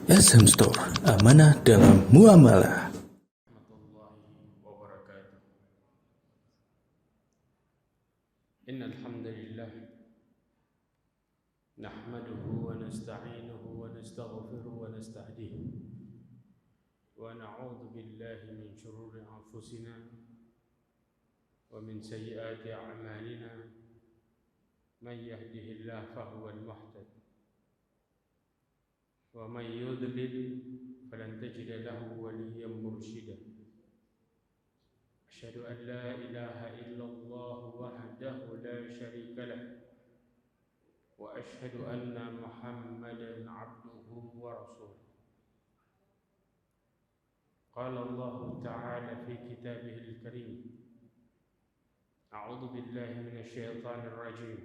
SM Store, amanah dalam muamalah. Warahmatullahi wabarakatuh. Innal hamdalillah nahmaduhu wa nasta'inuhu wa nastaghfiruhu wa nastahdihi wa na'udzu billahi min shururi anfusina wa min sayyiati a'malina. Man yahdihillahu fahuwal muhtad wa man yudlil falan tajida lahu waliyyan mursyida. أشهد أن لا إله إلا الله وحده لا شريك له وأشهد أن محمدا عبده ورسوله. قال الله تعالى في كتابه الكريم: أعوذ بالله من الشيطان الرجيم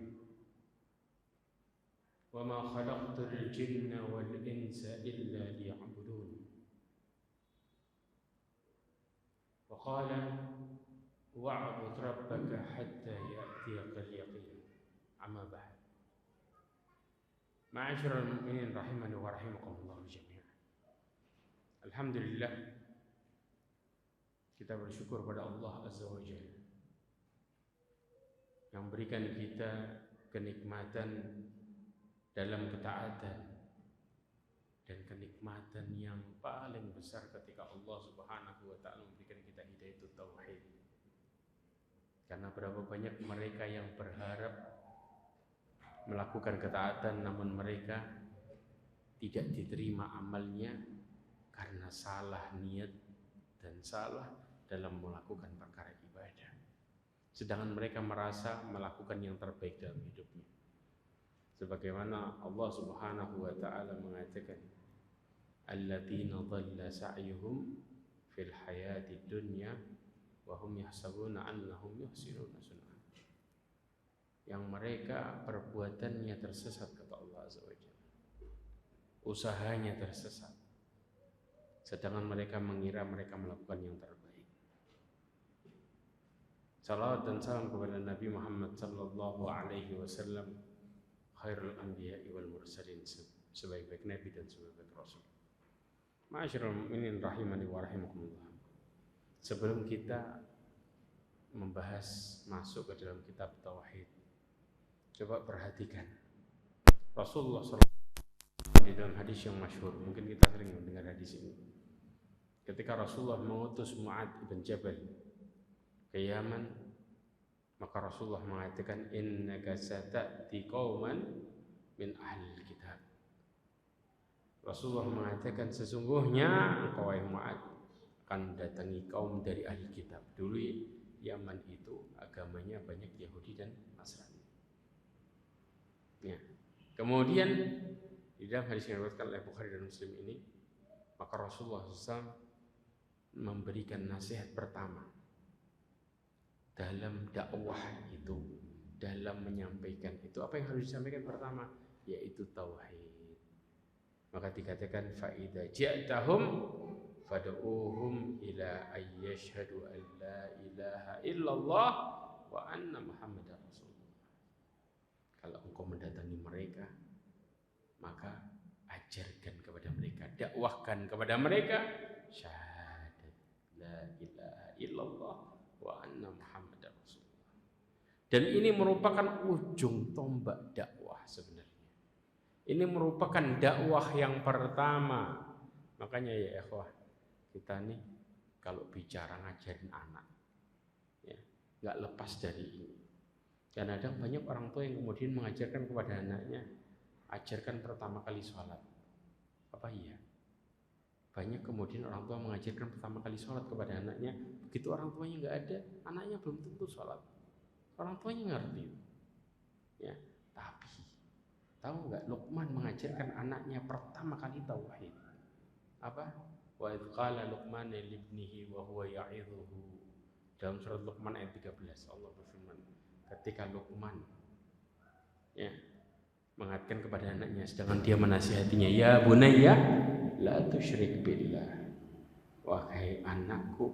وما خلقت الجن والإنس إلا ليعبدون. وقال: wa'bud rabbaka hatta ya'tiyakal yaqin. Amma ba'd. Ma'asyiral mu'minin rahimani wa rahimakumullah jami'an. Alhamdulillah, kita bersyukur pada Allah Azza wa Jalla yang berikan kita kenikmatan dalam ketaatan dan kenikmatan yang paling besar ketika Allah Subhanahu wa taala memberikan kita hidayah tauhid. Karena berapa banyak mereka yang berharap melakukan ketaatan namun mereka tidak diterima amalnya karena salah niat dan salah dalam melakukan perkara ibadah. Sedangkan mereka merasa melakukan yang terbaik dalam hidupnya. Sebagaimana Allah Subhanahu wa taala mengatakan, alladzina dhalla sa'yuhum fil hayatid dunya wa hum yahsabuna annahum yuhsinuna sun'a. Yang mereka perbuatannya tersesat, kata Allah Azza wa Jalla. Usahanya tersesat. Sedangkan mereka mengira mereka melakukan yang terbaik. Salawat dan salam kepada Nabi Muhammad sallallahu alaihi wasallam, khairul anbiya'i wal mursalin, sebaik-baik nabi dan sebaik-baik rasul. Ma'asyiral mu'minin rahimani wa rahimakumullah. Sebelum kita membahas masuk ke dalam kitab tauhid, coba perhatikan Rasulullah SAW di dalam hadis yang masyhur. Mungkin kita sering mendengar hadis ini. Ketika Rasulullah mengutus Mu'adz bin Jabal ke Yaman, maka Rasulullah mengatakan, innaka sata'ti qauman min ahlil kitab. Rasulullah mengatakan, sesungguhnya engkau wahai Mu'adz akan datangi kaum dari ahli kitab. Dulu Yaman itu agamanya banyak Yahudi dan Nasrani. Ya. Kemudian di dalam hadis yang diriwayatkan oleh Bukhari dan Muslim ini, maka Rasulullah SAW memberikan nasihat pertama dalam dakwah itu, dalam menyampaikan itu. Apa yang harus disampaikan pertama? Yaitu tauhid. Maka dikatakan, fa'idha ja'tahum fad'uhum ila ayyashhadu an la ilaha illallah wa anna muhammadar rasulullah. Kalau engkau mendatangi mereka, maka ajarkan kepada mereka, dakwahkan kepada mereka syahadat la ilaha illallah wa anna muhammadar rasulullah. Dan ini merupakan ujung tombak dakwah sebenarnya. Ini merupakan dakwah yang pertama. Makanya ya ikhwah, kita nih kalau bicara ngajarin anak, ya, nggak lepas dari ini. Dan ada banyak orang tua yang kemudian mengajarkan kepada anaknya, ajarkan pertama kali sholat. Apa iya? Banyak kemudian orang tua mengajarkan pertama kali sholat kepada anaknya. Begitu orang tuanya nggak ada, anaknya belum tentu sholat. Orang tuanya ngerti. Ya, tapi tahu nggak, Luqman mengajarkan anaknya pertama kali tauhid. Apa? Wa idh qala Luqman li ibnihi wa huwa ya'idhuhu. Dalam surat Luqman ayat 13 Allah berfirman, ketika Luqman ya mengatakan kepada anaknya sedangkan dia menasihatinya, ya bunayya la tusyrik billah. Wahai anakku,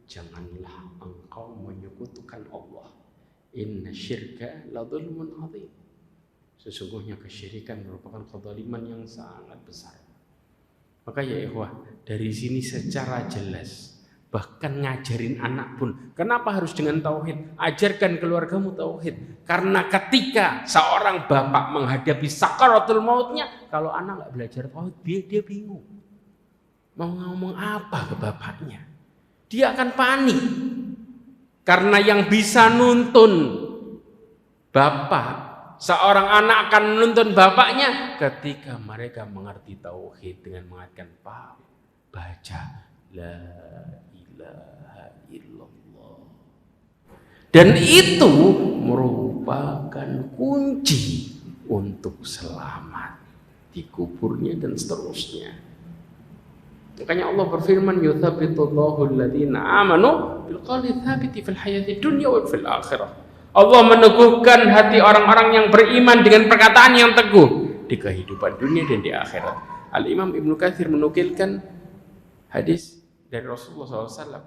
janganlah engkau menyekutukan Allah. Inna syirka la dzulmun adzim. Sesungguhnya kesyirikan merupakan kezaliman yang sangat besar. Maka ya ikhwah, dari sini secara jelas, bahkan ngajarin anak pun, kenapa harus dengan tauhid? Ajarkan keluargamu tauhid. Karena ketika seorang bapak menghadapi sakaratul mautnya, kalau anak nggak belajar tauhid, dia bingung. Mau ngomong apa ke bapaknya? Dia akan panik. Karena yang bisa nuntun bapak, seorang anak akan menuntun bapaknya ketika mereka mengerti tauhid dengan mengatakan baca la ilaha illallah. Dan itu merupakan kunci untuk selamat di kuburnya dan seterusnya. Makanya Allah berfirman, yuthabbitullahu alladhina amanu bil qawli tsabiti fil hayati dunya wa fil akhirah. Allah meneguhkan hati orang-orang yang beriman dengan perkataan yang teguh di kehidupan dunia dan di akhirat. Al-Imam Ibnu Katsir menukilkan hadis dari Rasulullah SAW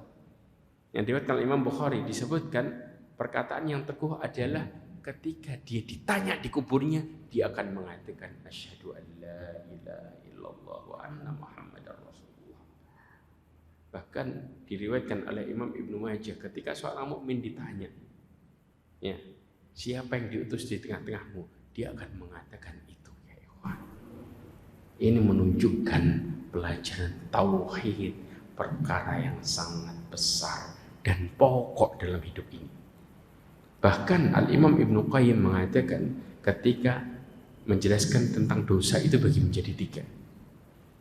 yang diriwayatkan Imam Bukhari, disebutkan perkataan yang teguh adalah ketika dia ditanya di kuburnya, dia akan mengatakan asyhadu an la ilaha illallah wa anna muhammadar rasulullah. Bahkan diriwayatkan oleh Imam Ibnu Majah, ketika seorang mukmin ditanya, ya, siapa yang diutus di tengah-tengahmu, dia akan mengatakan itu, ya ikhwan. Ini menunjukkan pelajaran tauhid, perkara yang sangat besar dan pokok dalam hidup ini. Bahkan Al-Imam Ibnu Qayyim mengatakan ketika menjelaskan tentang dosa itu bagi menjadi tiga.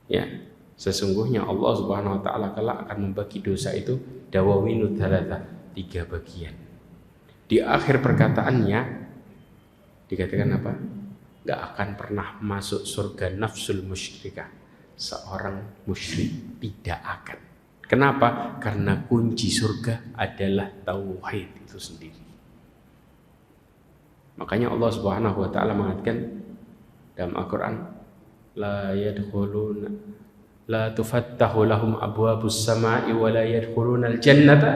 Ya, sesungguhnya Allah Subhanahu wa taala kelak akan membagi dosa itu dawawinu thalatha, 3 bagian. Di akhir perkataannya dikatakan apa? Gak akan pernah masuk surga nafsul musyrikah. Seorang musyrik tidak akan. Kenapa? Karena kunci surga adalah tauhid itu sendiri. Makanya Allah Subhanahu wa taala mengatakan dalam Al-Qur'an, la tufattahu lahum abwabus samai wa la yadkhuluna al-jannata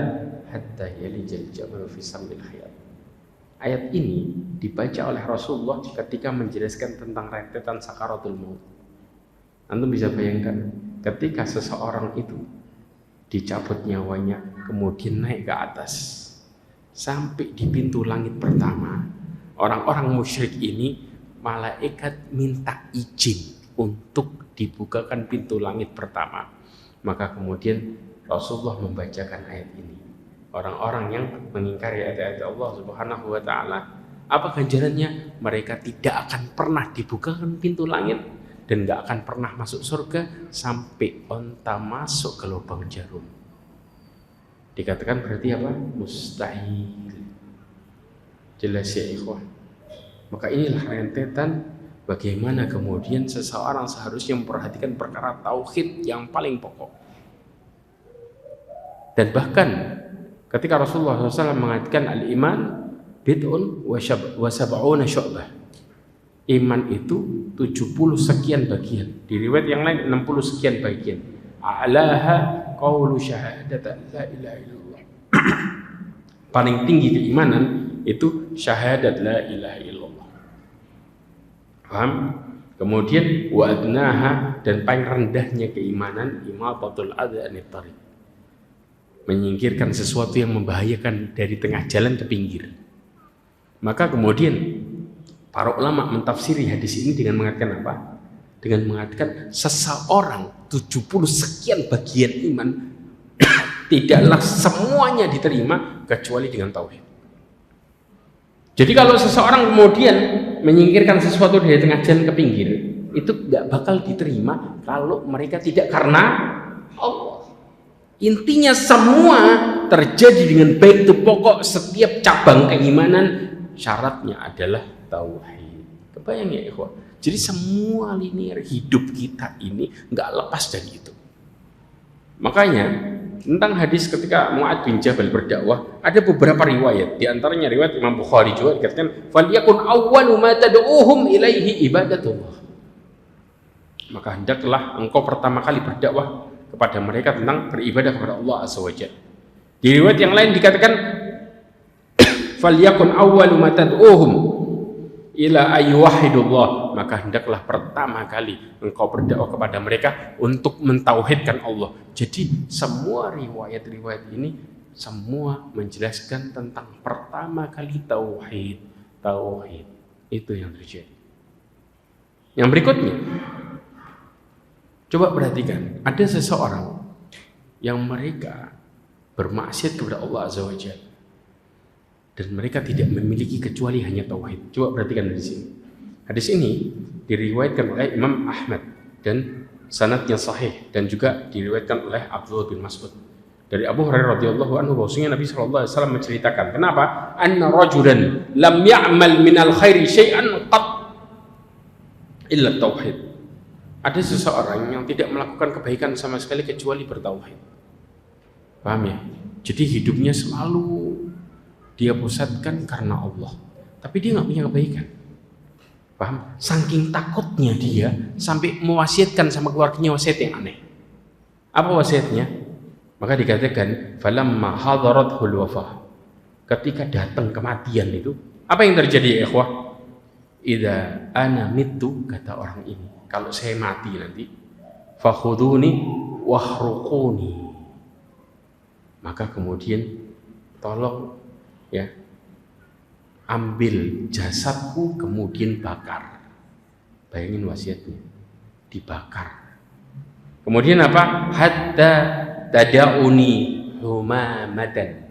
hatta yalijal jamalu fi sammil khiyat. Ayat ini dibaca oleh Rasulullah ketika menjelaskan tentang rentetan sakaratul maut. Antum bisa bayangkan ketika seseorang itu dicabut nyawanya, kemudian naik ke atas sampai di pintu langit pertama. Orang-orang musyrik ini, malaikat minta izin untuk dibukakan pintu langit pertama. Maka kemudian Rasulullah membacakan ayat ini. Orang-orang yang mengingkari ayat-ayat Allah Subhanahu wa taala, apa ganjarannya? Mereka tidak akan pernah dibukakan pintu langit dan gak akan pernah masuk surga sampai onta masuk ke lubang jarum. Dikatakan berarti apa? Mustahil. Jelas ya ikhwan. Maka inilah rentetan bagaimana kemudian seseorang seharusnya memperhatikan perkara tauhid yang paling pokok. Dan bahkan ketika Rasulullah SAW mengatakan al-iman bid'un wa sab'una syu'bah. Iman itu 70 sekian bagian. Di riwayat yang lain 60 sekian bagian. A'laha qaulu syahadat la ilaha illallah. Paling tinggi keimanan itu syahadat la ilaha illallah. Paham? Kemudian wa adnaha, dan paling rendahnya keimanan imatatul adza anit thariq. Menyingkirkan sesuatu yang membahayakan dari tengah jalan ke pinggir. Maka kemudian para ulama mentafsiri hadis ini dengan mengatakan apa? Dengan mengatakan seseorang 70 sekian bagian iman tidaklah semuanya diterima kecuali dengan tauhid. Jadi kalau seseorang kemudian menyingkirkan sesuatu dari tengah jalan ke pinggir, itu gak bakal diterima kalau mereka tidak karena Allah. Intinya semua terjadi dengan baik, itu pokok setiap cabang keimanan, syaratnya adalah tauhid. Kebayang ya ikhwan? Jadi semua linear hidup kita ini nggak lepas dari itu. Makanya tentang hadis ketika Mu'adz bin Jabal berdakwah, ada beberapa riwayat. Di antaranya riwayat Imam Bukhari juga dikatakan, "Falyakun awwalu ma tad'uuhum ilaihi ibadatullah." Maka hendaklah engkau pertama kali berdakwah kepada mereka tentang beribadah kepada Allah Azza wa Jalla. Di riwayat yang lain dikatakan, "Falyakun awwalu ma tad'uuhum ila ayyuhidullah maka hendaklah pertama kali engkau berdakwah kepada mereka untuk mentauhidkan Allah. Jadi semua riwayat-riwayat ini semua menjelaskan tentang pertama kali tauhid. Tauhid itu yang terjadi. Yang berikutnya, coba perhatikan, ada seseorang yang mereka bermaksiat kepada Allah Azza wa Jalla dan mereka tidak memiliki kecuali hanya tauhid. Coba perhatikan di sini. Hadis ini diriwayatkan oleh Imam Ahmad dan sanadnya sahih, dan juga diriwayatkan oleh Abdullah bin Mas'ud dari Abu Hurairah radhiyallahu anhu bahwasanya Nabi sallallahu alaihi wasallam menceritakan, kenapa? Anna rajulan lam ya'mal minal khairi syai'an qat illa tauhid. Ada seseorang yang tidak melakukan kebaikan sama sekali kecuali bertauhid. Paham ya? Jadi hidupnya selalu dia pusatkan karena Allah, tapi dia nggak punya kebaikan. Paham? Saking takutnya dia sampai mewasiatkan sama keluarganya wasiat yang aneh. Apa wasiatnya? Maka dikatakan falamma hadarathul wafah, ketika datang kematian itu, apa yang terjadi ya ikhwah? Idza ana mitu, kata orang ini, kalau saya mati nanti, fakhuduni wahruquni, maka kemudian tolong ya ambil jasadku kemudian bakar. Bayangin wasiatnya, dibakar. Kemudian apa? Hatta tada'uni humamadan,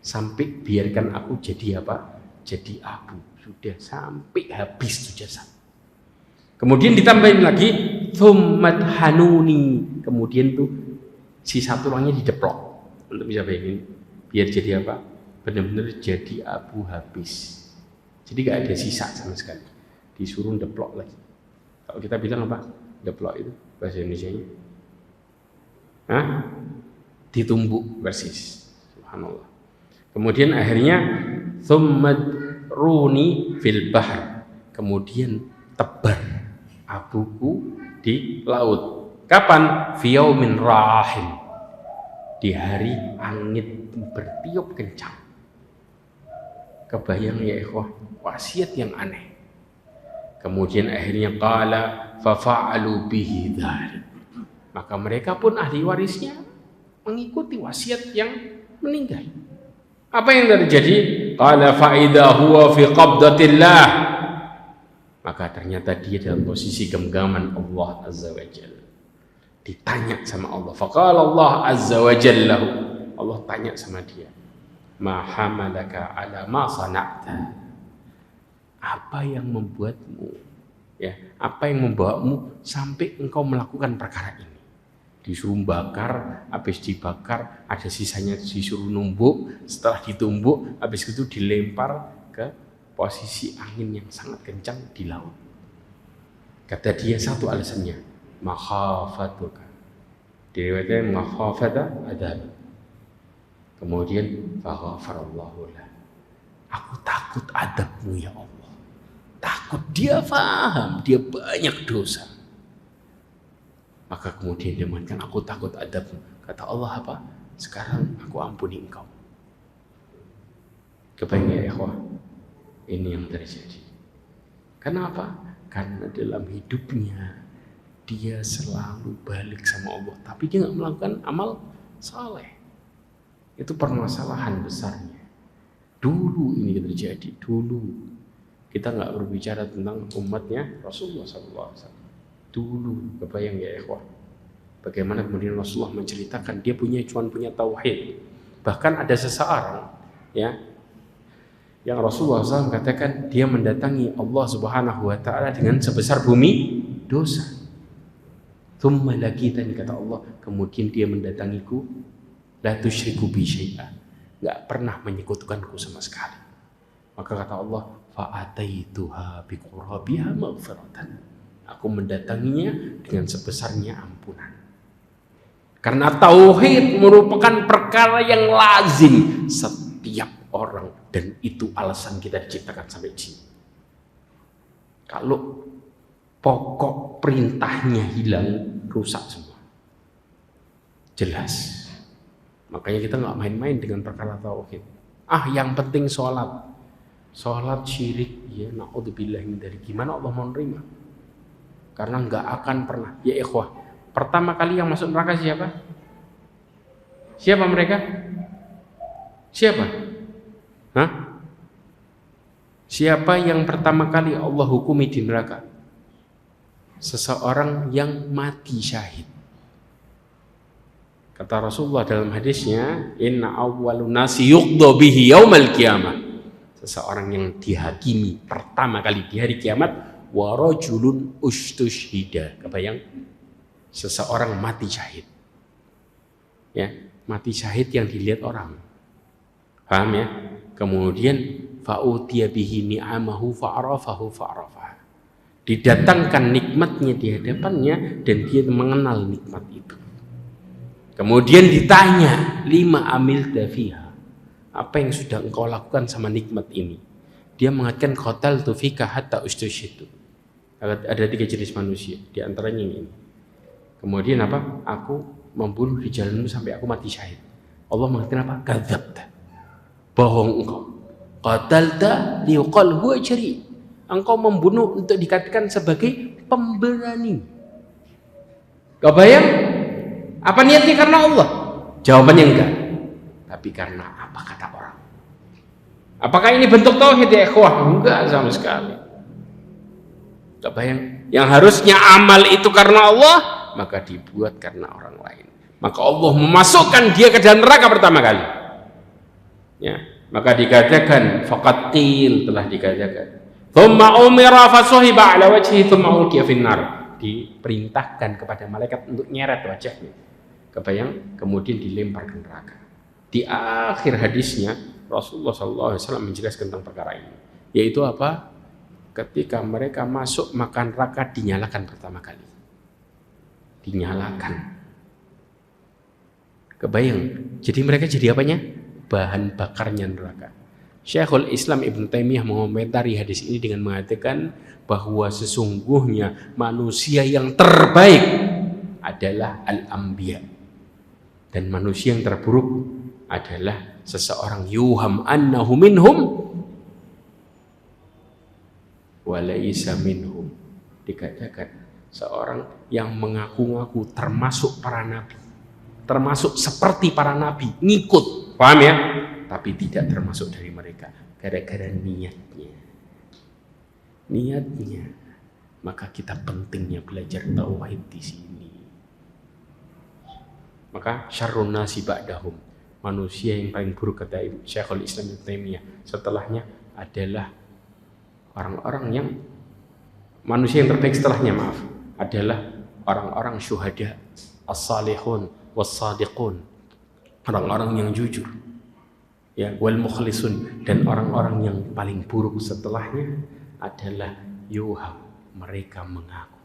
sampai biarkan aku jadi apa? Jadi abu. Sudah sampai habis tuh jasad. Kemudian ditambahin lagi thummat hanuni, kemudian tuh sisa tulangnya dideplok. Untuk bisa bayangin, biar jadi apa? Benar-benar jadi abu habis. Jadi gak ada sisa sama sekali. Disuruh deplok lagi. Kalau kita bilang apa? Deplok itu bahasa Indonesianya? Hah? Ditumbuk persis. Subhanallah. Kemudian akhirnya thummat runi fil bahr, kemudian tebar abuku di laut. Kapan? Fi yaumin rahim, di hari angin bertiup kencang. Kebayang ya ikhwah, wasiat yang aneh. Kemudian akhirnya qala fa fa'alu bihi dzalik, maka mereka pun ahli warisnya mengikuti wasiat yang meninggal. Apa yang terjadi? Qala fa idza huwa fi qabdatillah, maka ternyata dia dalam posisi genggaman Allah Azza wa Jalla. Ditanya sama Allah. Faqala Allah Azza wa Jalla, Allah tanya sama dia, ma hamalaka ala ma sana'ta, apa yang membuatmu, ya, apa yang membawamu sampai engkau melakukan perkara ini? Disuruh bakar, habis dibakar ada sisanya disuruh numbuk, setelah ditumbuk habis itu dilempar ke posisi angin yang sangat kencang di laut. Kata dia satu alasannya, makhafatuka, diriwayatkan makhafata adab. Kemudian faghafarallahu lah, aku takut adabmu ya Allah. Takut, dia paham dia banyak dosa. Maka kemudian dia mengatakan, aku takut adabmu. Kata Allah apa? Sekarang aku ampuni engkau. Kebayang ya ikhwah, ini yang terjadi. Kenapa? Karena dalam hidupnya dia selalu balik sama Allah, tapi dia nggak melakukan amal saleh. Itu permasalahan besarnya. Dulu ini terjadi, dulu kita nggak berbicara tentang umatnya Rasulullah SAW. Dulu, kebayang ya ikhwah, bagaimana kemudian Rasulullah menceritakan dia cuma punya tauhid. Bahkan ada seseorang ya yang Rasulullah SAW katakan dia mendatangi Allah Subhanahu wa taala dengan sebesar bumi dosa. Tsumma laqitani, kata Allah, kemudian dia mendatangiku, la tusyriku bi syai'a, enggak pernah menyekutukanku sama sekali. Maka kata Allah, fa ataituha bi qurabiha maghfiratan, aku mendatanginya dengan sebesarnya ampunan. Karena tauhid merupakan perkara yang lazim setiap orang, dan itu alasan kita diciptakan sampai sini. Kalau pokok perintahnya hilang, rusak semua. Jelas. Makanya kita nggak main-main dengan perkara tauhid. Yang penting sholat. Sholat syirik, ya na'udzubillah min dzalik. Gimana Allah mau nerima? Karena nggak akan pernah. Ya ikhwah, pertama kali yang masuk neraka siapa? Siapa mereka? Siapa? Hah? Siapa yang pertama kali Allah hukumi di neraka? Seseorang yang mati syahid. Kata Rasulullah dalam hadisnya, inna awwalun nasi yuqda bihi yaumal qiyamah. Seseorang yang dihakimi pertama kali di hari kiamat, wa rajulun ustushhida. Kebayang? Seseorang mati syahid. Ya, mati syahid yang dilihat orang. Paham ya? Kemudian fa'utiya bihi ni'amahu fa'arafahu fa'arafaha. Didatangkan nikmatnya di hadapannya dan dia mengenal nikmat itu. Kemudian ditanya, lima amil dafiha. Apa yang sudah engkau lakukan sama nikmat ini? Dia mengatakan qatal tu fika hatta ustushitu. Ada 3 jenis manusia, di antaranya ini. Kemudian apa? Aku membunuh di jalanmu sampai aku mati syahid. Allah mengatakan apa? Kadzabta. Bohong engkau. Qatalta liqal huwa jari. Engkau membunuh untuk dikatakan sebagai pemberani. Kau bayang? Apa niatnya karena Allah? Jawabannya enggak. Tapi karena apa kata orang? Apakah ini bentuk tauhid ya ikhwah? Enggak sama sekali. Enggak bayang. Yang harusnya amal itu karena Allah, maka dibuat karena orang lain. Maka Allah memasukkan dia ke dalam neraka pertama kali. Ya, maka dikatakan faqatil, telah dikatakan. Tsumma umira fasuhiba ala wajhi tsumma ulqiya finnar. Diperintahkan kepada malaikat untuk nyeret wajahnya. Kebayang, kemudian dilempar ke neraka. Di akhir hadisnya Rasulullah SAW menjelaskan tentang perkara ini, yaitu apa? Ketika mereka masuk maka neraka dinyalakan pertama kali. Dinyalakan. Kebayang. Jadi mereka jadi apanya? Bahan bakarnya neraka. Syekhul Islam Ibn Taimiyah mengomentari hadis ini dengan mengatakan bahwa sesungguhnya manusia yang terbaik adalah al-anbiya, dan manusia yang terburuk adalah seseorang yuham annahu minhum wa laisa minhum. Dikatakan seorang yang mengaku-ngaku termasuk para nabi, termasuk seperti para nabi, ngikut, paham ya? Tapi tidak termasuk dari mereka gara-gara niatnya. Maka kita pentingnya belajar tauhid di sini. Maka syarrun nasi ba'dahum, manusia yang paling buruk kata Syekhul Islam Ibnu Taimiyah setelahnya adalah orang-orang yang manusia yang terbaik setelahnya adalah orang-orang syuhada, as-salihun was-sadiqun, orang-orang yang jujur. Ya, wal mukhlisun, dan orang-orang yang paling buruk setelahnya adalah yuham, mereka mengaku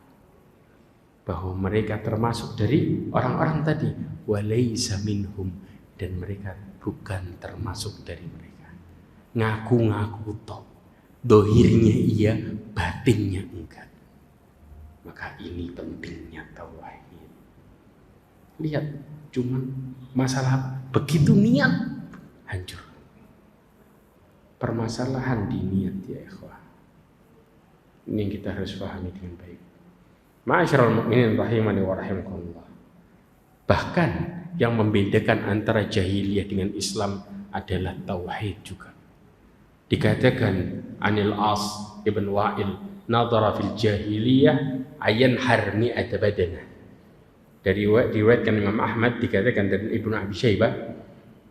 bahwa mereka termasuk dari orang-orang tadi, walaysa minhum, dan mereka bukan termasuk dari mereka. Ngaku-ngaku toh, dohirnya iya, batinnya enggak. Maka ini pentingnya tauhid. Lihat, cuman masalah begitu niat hancur. Permasalahan di niat ya ikhwah. Ini yang kita harus pahami dengan baik. Ma'asyiral mu'minin rahimani wa rahimakumullah. Bahkan yang membedakan antara jahiliyah dengan Islam adalah tauhid juga. Dikatakan Anil As ibn Wa'il, nadhara fil jahiliyah ayan harmi badana. Dari riwayatkan Imam Ahmad, dikatakan dari Ibnu Abi Syaibah,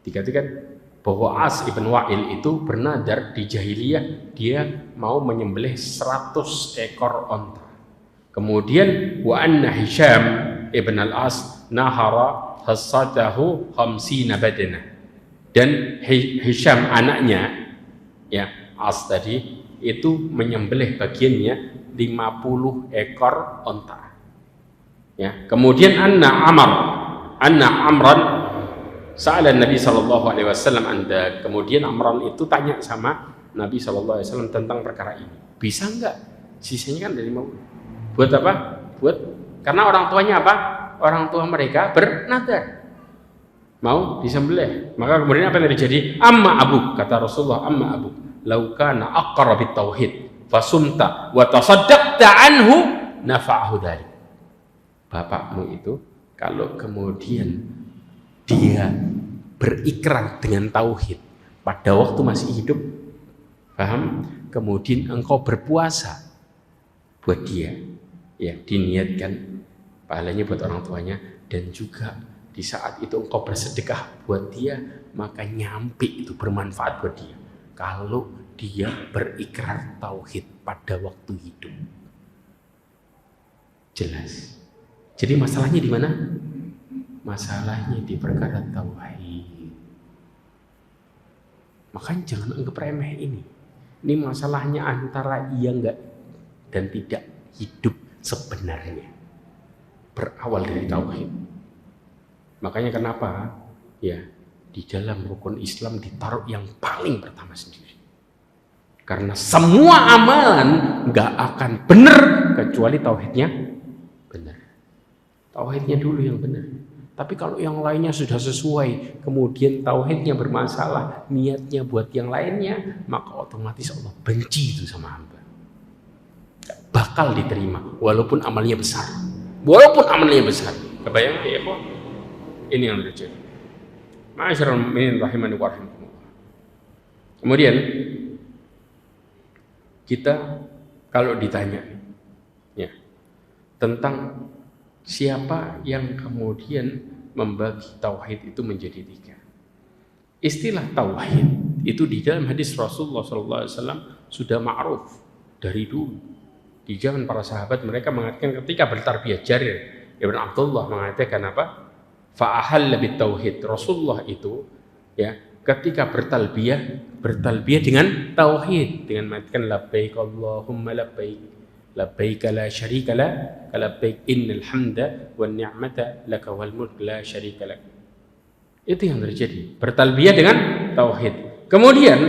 dikatakan bahwa As ibn Wa'il itu bernadar di jahiliyah dia mau menyembelih 100 ekor onta. Kemudian wa anna Hisham ibn al-As nahara hasatahu 50 badana. Dan Hisham anaknya ya As tadi itu menyembelih bagiannya 50 ekor onta. Ya, kemudian anna Amran sa'ala Nabi sallallahu alaihi wasallam anda. Kemudian Amran itu tanya sama Nabi sallallahu alaihi wasallam tentang perkara ini. Bisa enggak? Sisanya kan dari mau. Buat apa? Buat karena orang tuanya apa? Orang tua mereka bernadar mau disembelih. Maka kemudian apa yang terjadi? Amma abuk, kata Rasulullah, amma abuk. law kana aqra bit tauhid fasumta wa tasaddaqta anhu nafa'ahu dzalik. Bapakmu itu kalau kemudian dia berikrar dengan tauhid pada waktu masih hidup, paham? Kemudian engkau berpuasa buat dia, ya diniatkan pahalanya buat orang tuanya, dan juga di saat itu engkau bersedekah buat dia, maka nyampe itu bermanfaat buat dia kalau dia berikrar tauhid pada waktu hidup. Jelas. Jadi masalahnya di mana? Masalahnya di perkara tauhid. Makanya jangan anggap remeh ini. Ini masalahnya antara iya enggak dan tidak hidup sebenarnya. Berawal dari tauhid. Makanya kenapa ya di dalam rukun Islam ditaruh yang paling pertama sendiri. Karena semua amalan enggak akan benar kecuali tauhidnya benar. Tauhidnya dulu yang benar. Tapi kalau yang lainnya sudah sesuai, kemudian tauhidnya bermasalah, niatnya buat yang lainnya, maka otomatis Allah benci itu sama hamba. Gak bakal diterima, walaupun amalnya besar. Walaupun amalnya besar. Kebayang ya kok? Ini yang terjadi. Ma'asyiral mu'minin rahimani wa rahimakumullah. Kemudian kita kalau ditanya ya tentang siapa yang kemudian membagi tauhid itu menjadi 3. Istilah tauhid itu di dalam hadis Rasulullah SAW sudah ma'ruf dari dulu. Di zaman para sahabat mereka mengatakan ketika bertarbiyah, Jarir Ibn Abdullah mengatakan apa? Fa'ahalla bit tauhid. Rasulullah itu ya ketika bertalbiyah dengan tauhid, dengan mengatakan labbaik Allahumma labbaik. Labbaik la syarika lak, labbaik innal hamda wan ni'mata laka wal mulk la syarika lak. Itu yang terjadi. Bertalbiyah dengan tauhid. Kemudian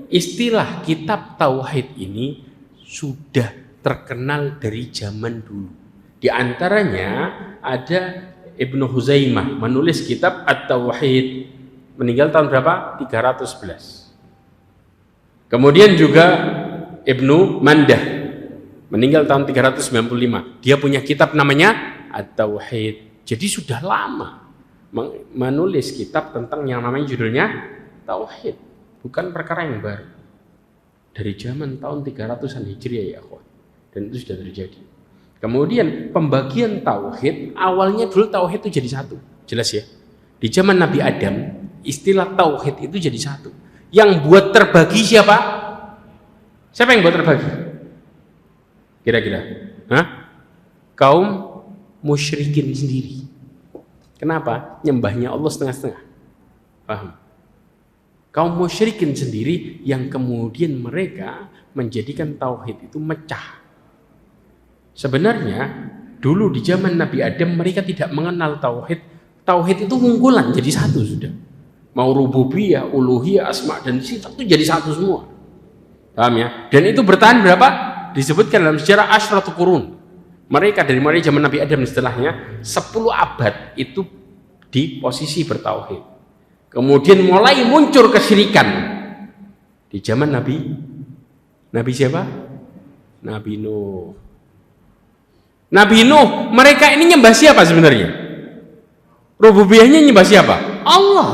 istilah kitab tauhid ini sudah terkenal dari zaman dulu. Di antaranya ada Ibnu Huzaimah menulis kitab At-Tauhid, meninggal tahun berapa? 311. Kemudian juga Ibnu Mandah meninggal tahun 395. Dia punya kitab namanya At-Tauhid. Jadi sudah lama menulis kitab tentang yang namanya judulnya Tauhid. Bukan perkara yang baru. Dari zaman tahun 300-an Hijriah ya akhwat. Dan itu sudah terjadi. Kemudian pembagian Tauhid, awalnya dulu Tauhid itu jadi satu. Jelas ya. Di zaman Nabi Adam, istilah Tauhid itu jadi satu. Yang buat terbagi siapa? Siapa yang buat terbagi? Kira-kira kaum musyrikin sendiri. Kenapa? Nyembahnya Allah setengah-setengah. Paham? Kaum musyrikin sendiri yang kemudian mereka menjadikan tauhid itu mecah. Sebenarnya dulu di zaman Nabi Adam mereka tidak mengenal tauhid. Tauhid itu ngungkulan jadi satu sudah. Mau rububiyah, uluhiyah, asma dan sifat itu jadi satu semua. Paham ya? Dan itu bertahan berapa? Disebutkan dalam sejarah Asyratu Qurun. Mereka dari mulai zaman Nabi Adam setelahnya 10 abad itu di posisi bertauhid. Kemudian mulai muncul kesyirikan di zaman Nabi siapa? Nabi Nuh. Nabi Nuh, mereka ini nyembah siapa sebenarnya? Rububiyahnya nyembah siapa? Allah.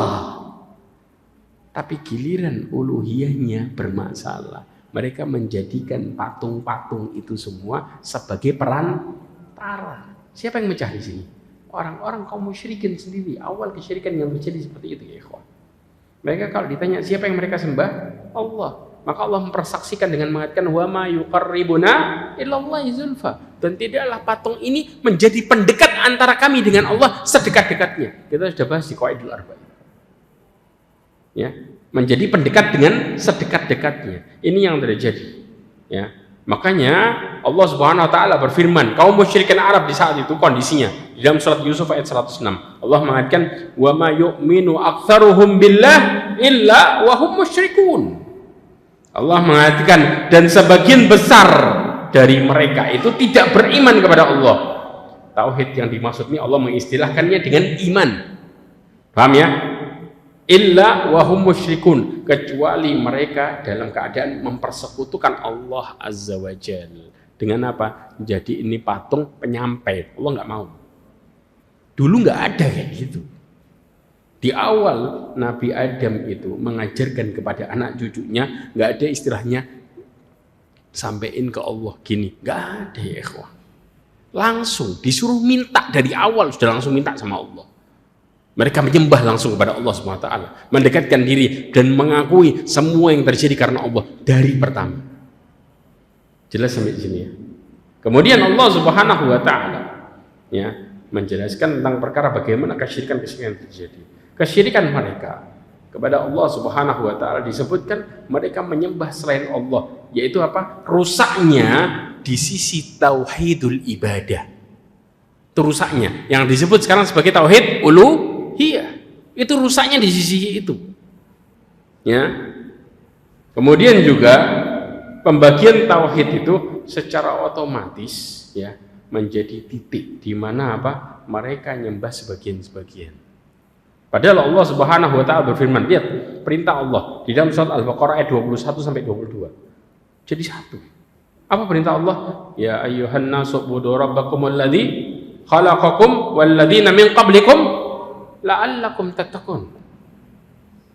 Tapi giliran uluhiyahnya bermasalah. Mereka menjadikan patung-patung itu semua sebagai perantara. Siapa yang mecah di sini? Orang-orang kaum musyrikin sendiri. Awal kesyirikan yang terjadi seperti itu ya ikhwan. Mereka kalau ditanya siapa yang mereka sembah? Allah. Maka Allah mempersaksikan dengan mengatakan wa ma yuqarribuna illallahi zulfa. Dan tidaklah patung ini menjadi pendekat antara kami dengan Allah sedekat-dekatnya. Kita sudah bahas di Qawaidul Arba'in. Ya, menjadi pendekat dengan sedekat-dekatnya. Ini yang terjadi. Ya, makanya Allah Subhanahu Wa Taala berfirman, kaum musyrikin Arab di saat itu kondisinya di dalam surat Yusuf ayat 106. Allah mengatakan, wa ma yu'minu aktsaruhum billah illa wa hum musyrikun. Allah mengatakan dan sebagian besar dari mereka itu tidak beriman kepada Allah. Tauhid yang dimaksud ini Allah mengistilahkannya dengan iman. Paham ya? illa wahum musyrikun, kecuali mereka dalam keadaan mempersekutukan Allah Azza wa Jalla. Dengan apa? Jadi ini patung penyampai. Allah nggak mau. Dulu nggak ada kayak gitu. Di awal Nabi Adam itu mengajarkan kepada anak cucunya, nggak ada istilahnya sampein ke Allah gini, nggak ada ya ikhwah. Langsung disuruh minta dari awal, sudah langsung minta sama Allah. Mereka menyembah langsung kepada Allah SWT, mendekatkan diri dan mengakui semua yang terjadi karena Allah dari pertama. Jelas sampai di sini ya. Kemudian Allah Subhanahu wa taala ya menjelaskan tentang perkara bagaimana kesyirikan yang terjadi. Kesyirikan mereka kepada Allah Subhanahu wa taala disebutkan mereka menyembah selain Allah, yaitu apa? Rusaknya di sisi tauhidul ibadah. Itu rusaknya yang disebut sekarang sebagai tauhid uluhiyah. Itu rusaknya di sisi itu. Ya. Kemudian juga pembagian tauhid itu secara otomatis ya menjadi titik di mana apa? Mereka nyembah sebagian-sebagian. Padahal Allah Subhanahu wa taala berfirman, lihat perintah Allah di dalam surat Al-Baqarah ayat 21 sampai 22. Jadi satu. Apa perintah Allah? Ya ayyuhan nasu ubudu rabbakumul ladzi khalaqakum wal ladzina min qablikum la'allakum tattaqun.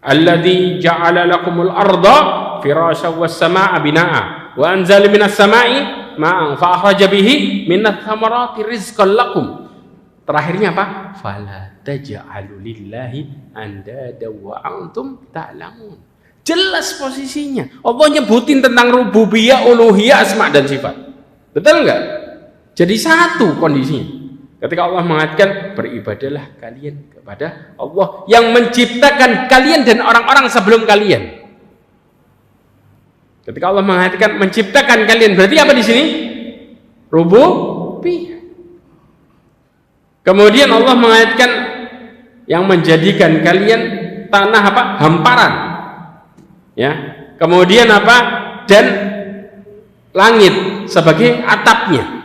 Alladzi ja'ala lakumul arda firasyan was samaa'a binaa'a wa anzala minas samaa'i ma'an fa akhraja bihi minats thamarati rizqan lakum. Terakhirnya apa? Fala taj'alu lillahi andada wa antum ta'lamun. Jelas posisinya. Allah nyebutin tentang rububiyah, uluhiyah, asma dan sifat. Betul enggak? Jadi satu kondisinya. Ketika Allah mengatakan beribadahlah kalian kepada Allah yang menciptakan kalian dan orang-orang sebelum kalian. Ketika Allah mengatakan menciptakan kalian, berarti apa di sini? Rububiyah. Kemudian Allah mengatakan yang menjadikan kalian tanah apa? Hamparan. Ya. Kemudian apa? Dan langit sebagai atapnya.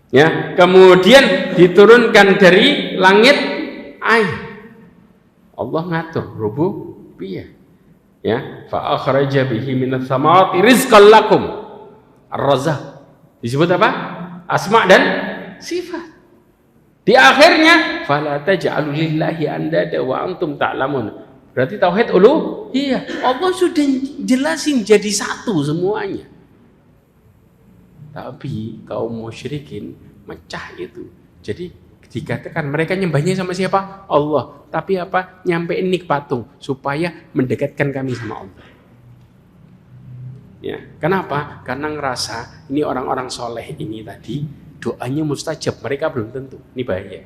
Ya. Kemudian diturunkan dari langit air. Allah ngatur rububiyah. Ya, fa akhraja bihi minas samawati rizqan lakum. Ar-Razzaq. Disebut apa? Asma dan sifat. Di akhirnya fala taj'alu lillahi andada wa antum ta'lamun. Berarti tauhid uluhiyah. Allah sudah jelasin jadi satu semuanya. Tapi kaum musyrikin mecah itu. Jadi dikatakan mereka nyembahnya sama siapa? Allah. Tapi apa? Nyampein nik patung supaya mendekatkan kami sama Allah. Ya, kenapa? Karena ngerasa ini orang-orang soleh ini tadi doanya mustajab, mereka belum tentu. Ini bahaya.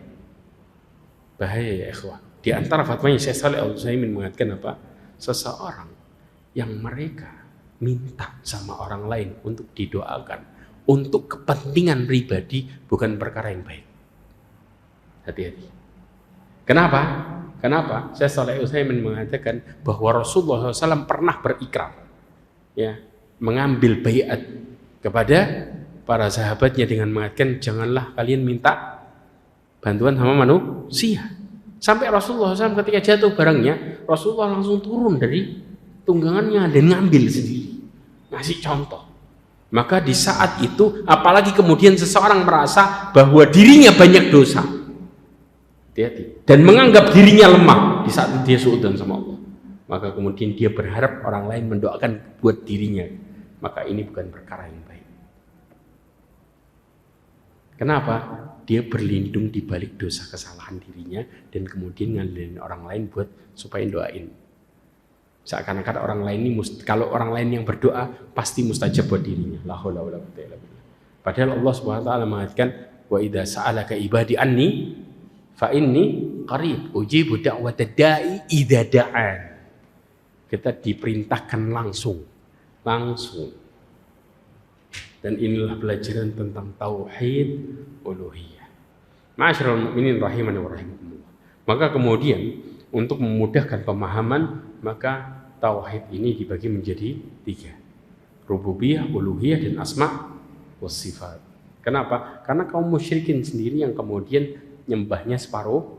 Bahaya ya ikhwah. Di antara fatwanya Syekh Shalih Al-Utsaimin mengatakan apa? Seseorang yang mereka minta sama orang lain untuk didoakan untuk kepentingan pribadi bukan perkara yang baik. Hati-hati. Kenapa? Kenapa? Syekh Shalih Al-Utsaimin mengatakan bahwa Rasulullah SAW pernah berikrar ya, mengambil baiat kepada para sahabatnya dengan mengatakan janganlah kalian minta bantuan sama manusia. Sampai Rasulullah SAW ketika jatuh barangnya, Rasulullah langsung turun dari tunggangannya dan ngambil sendiri, ngasih contoh. Maka di saat itu, apalagi kemudian seseorang merasa bahwa dirinya banyak dosa, hati-hati, dan menganggap dirinya lemah di saat itu dia suudzon sama Allah, maka kemudian dia berharap orang lain mendoakan buat dirinya, maka ini bukan perkara yang baik. Kenapa? Dia berlindung di balik dosa kesalahan dirinya dan kemudian ngandelin orang lain buat supaya doain. Seakan-akan orang lain ini kalau orang lain yang berdoa pasti mustajab buat dirinya. La haula wala quwwata illa billah. Padahal Allah Subhanahu wa taala mengatakan wa idza sa'alaka ibadi anni fa inni qarib ujibu da'watad da'i idza da'an. Kita diperintahkan langsung. Dan inilah pelajaran tentang tauhid uluhiyah. Ma'asyiral mukminin rahimani wa rahimakumullah. Maka kemudian untuk memudahkan pemahaman, maka tauhid ini dibagi menjadi 3. Rububiyah, uluhiyah dan asma was sifat. Kenapa? Karena kaum musyrikin sendiri yang kemudian nyembahnya separuh.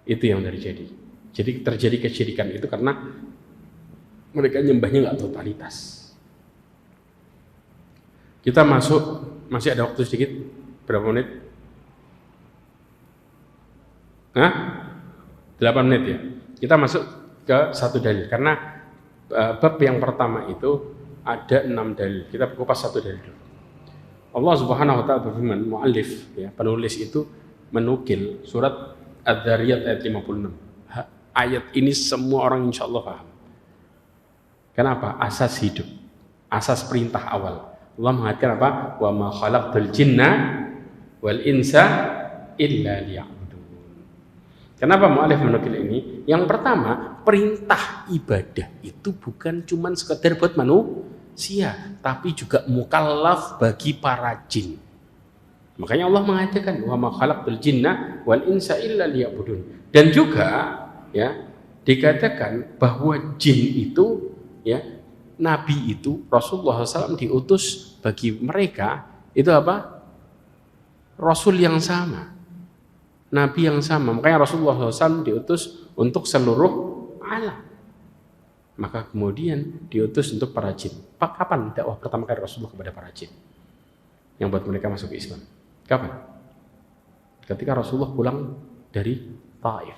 Itu yang terjadi. Jadi terjadi kesyirikan itu karena mereka nyembahnya nggak totalitas. Kita masuk, masih ada waktu sedikit, berapa menit? 8 menit ya. Kita masuk ke satu dalil karena bab yang pertama itu ada 6 dalil. Kita kupas satu dalil dulu. Allah Subhanahu wa taala berfirman, muallif ya, penulis itu menukil surat Adz-Dzariyat ayat 56. Ayat ini semua orang insyaallah paham. Kenapa? Asas hidup, asas perintah awal. Allah mengatakan apa? Wa ma khalaqtul jinna wal insa illa liya'budun. Kenapa mu'alif menukil ini? Yang pertama, perintah ibadah itu bukan cuma sekedar buat manusia, tapi juga mukallaf bagi para jin. Makanya Allah mengatakan wa ma khalaqtul jinna wal insa illa liya'budun. Dan juga ya dikatakan bahwa jin itu ya, Nabi itu Rasulullah SAW diutus bagi mereka itu apa? Rasul yang sama, Nabi yang sama. Makanya Rasulullah SAW diutus untuk seluruh alam. Maka kemudian diutus untuk para jin. Kapan dakwah pertama kali Rasulullah kepada para jin yang buat mereka masuk Islam? Kapan? Ketika Rasulullah pulang dari Taif.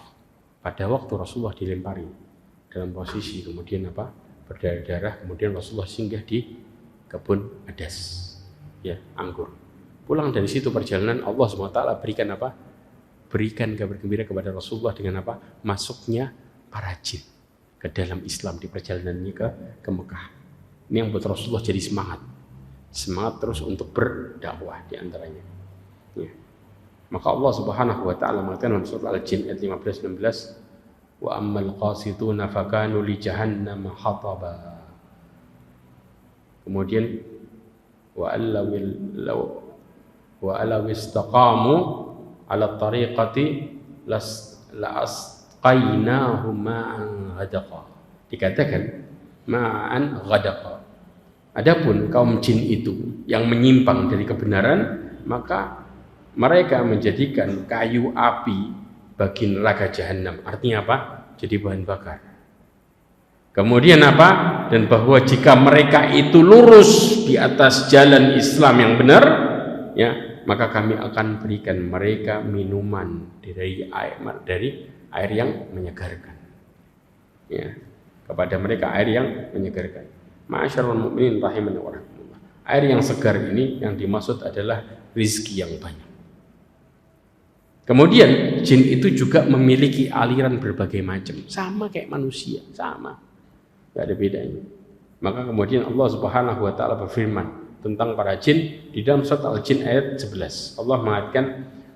Pada waktu Rasulullah dilempari dalam posisi kemudian apa? Berdarah-darah, kemudian Rasulullah singgah di kebun adas, ya, anggur. Pulang dari situ perjalanan, Allah SWT berikan apa? Berikan kabar gembira kepada Rasulullah dengan apa? Masuknya para jin ke dalam Islam di perjalanannya ke Mekah. Ini yang buat Rasulullah jadi semangat terus untuk berdakwah di antaranya. Ya. Maka Allah Subhanahu wa taala mengatakan dalam surat Al-Jin ayat 15-16, wa ammal qasituna fakanu li jahannam hataba. Kemudian wa alaw istaqamu ala tariqati la asqainahum ma'an ghadaqa. Dikatakan ma'an ghadaqa. Adapun kaum jin itu yang menyimpang dari kebenaran, maka mereka menjadikan kayu api bagi neraka jahanam. Artinya apa? Jadi bahan bakar. Kemudian apa? Dan bahwa jika mereka itu lurus di atas jalan Islam yang benar, ya, maka kami akan berikan mereka minuman dari air yang menyegarkan. Ya, kepada mereka air yang menyegarkan. Ma'asyarul mu'minin rahimani wa rahimakumullah. Air yang segar ini yang dimaksud adalah rizki yang banyak. Kemudian jin itu juga memiliki aliran berbagai macam, sama kayak manusia, sama, nggak ada bedanya. Maka kemudian Allah Subhanahu wa taala berfirman tentang para jin di dalam surat Al-Jin ayat 11. Allah mengatakan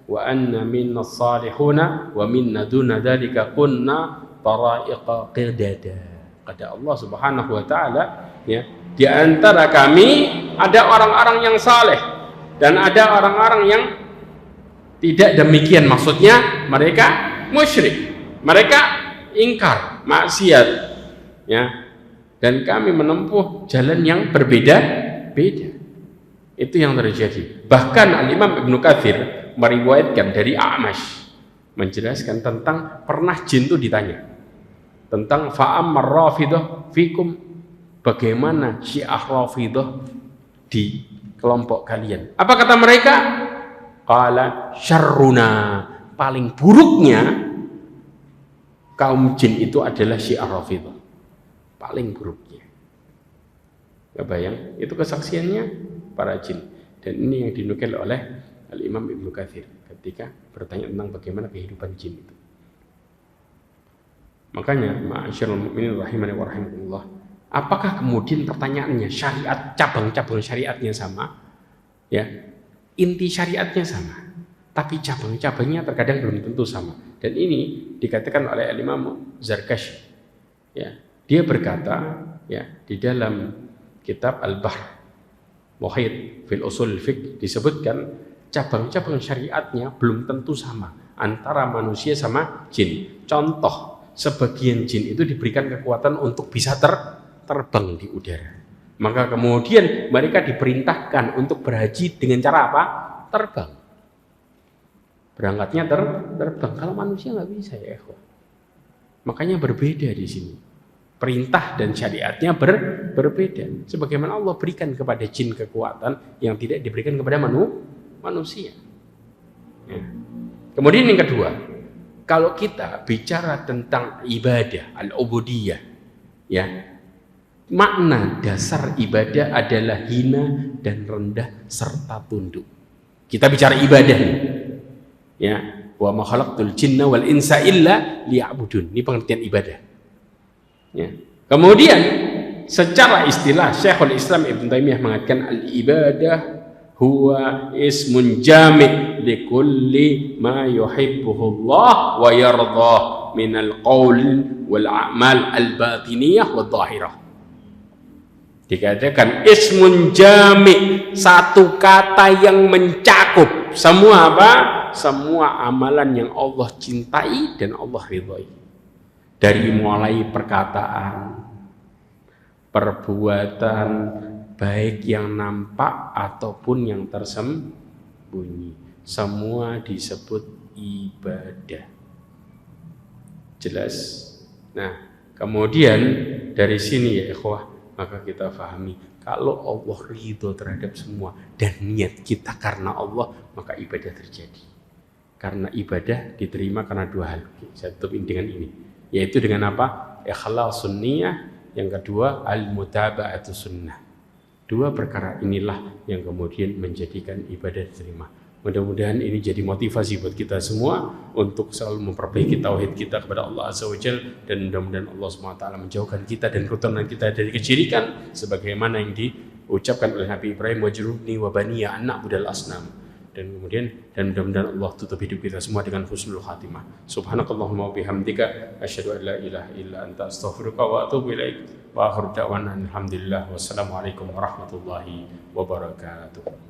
wa anna minnas salihuna wa minna duna dzalika kunna tara'iqa qidada. Kata Allah Subhanahu wa taala, ya, di antara kami ada orang-orang yang saleh dan ada orang-orang yang tidak demikian. Maksudnya mereka musyrik, mereka ingkar, maksiat, ya. Dan kami menempuh jalan yang berbeda-beda. Itu yang terjadi. Bahkan Al-Imam Ibnu Katsir meriwayatkan dari A'mash menjelaskan tentang pernah jin itu ditanya tentang fa'ammar rafidah fikum, bagaimana Syiah Rafidah di kelompok kalian. Apa kata mereka? Qala syarruna, paling buruknya kaum jin itu adalah Syiah Rafidah. Paling buruknya. Gak bayang, itu kesaksiannya para jin. Dan ini yang dinukil oleh Al-Imam Ibnu Katsir ketika bertanya tentang bagaimana kehidupan jin itu. Makanya ma'asyarul mu'minin rahimani wa rahimakumullah, apakah kemudian pertanyaannya syariat, cabang-cabang syariatnya sama? Ya, inti syariatnya sama, tapi cabang-cabangnya terkadang belum tentu sama. Dan ini dikatakan oleh Imam Zarkashi. Ya, dia berkata, ya, di dalam kitab Al-Bahr Muhit fil Usul Fiqh disebutkan cabang-cabang syariatnya belum tentu sama antara manusia sama jin. Contoh, sebagian jin itu diberikan kekuatan untuk bisa terbang di udara. Maka kemudian mereka diperintahkan untuk berhaji dengan cara apa? Terbang. berangkatnya terbang. Kalau manusia nggak bisa ya ikhwah. Makanya berbeda di sini. Perintah dan syariatnya berbeda. Sebagaimana Allah berikan kepada jin kekuatan yang tidak diberikan kepada manusia. Ya. Kemudian yang kedua, kalau kita bicara tentang ibadah, al-ubudiyah, ya, makna dasar ibadah adalah hina dan rendah serta tunduk. Kita bicara ibadah, ya, wa ma khalaqtul jinna wal insa illa liya'budun. Ini pengertian ibadah. Ya. Kemudian secara istilah Syekhul Islam Ibn Taimiyah mengatakan al-ibadah huwa ismun jami' likulli ma yuhibbuhu Allah wa yardah minal qaul wal a'mal al-batiniyah wal zahirah. Dikatakan ismun jami', satu kata yang mencakup semua apa? Semua amalan yang Allah cintai dan Allah ridhai. Dari mulai perkataan, perbuatan, baik yang nampak ataupun yang tersembunyi, semua disebut ibadah. Jelas? Nah, kemudian dari sini ya ikhwah, maka kita pahami kalau Allah ridho terhadap semua dan niat kita karena Allah, maka ibadah terjadi. Karena ibadah diterima karena dua hal. Saya tutup dengan ini, yaitu dengan apa? Ikhlasun niyah, yang kedua al-mutaba'atu sunnah. Dua perkara inilah yang kemudian menjadikan ibadah diterima. Mudah-mudahan ini jadi motivasi buat kita semua untuk selalu memperbaiki tauhid kita kepada Allah Azza wa Jalla, dan mudah-mudahan Allah SWT menjauhkan kita dan keturunan kita dari kesyirikan sebagaimana yang diucapkan oleh Nabi Ibrahim, wajrubni wa baniya an na'budal asnam. Dan kemudian mudah-mudahan Allah tutup hidup kita semua dengan husnul khatimah. Subhanakallahumma wa bihamdika asyhadu an la ilaha illa anta astaghfiruka wa atubu ilaik. Wa akhiru da'wana alhamdulillah wassalamu alaikum warahmatullahi wabarakatuh.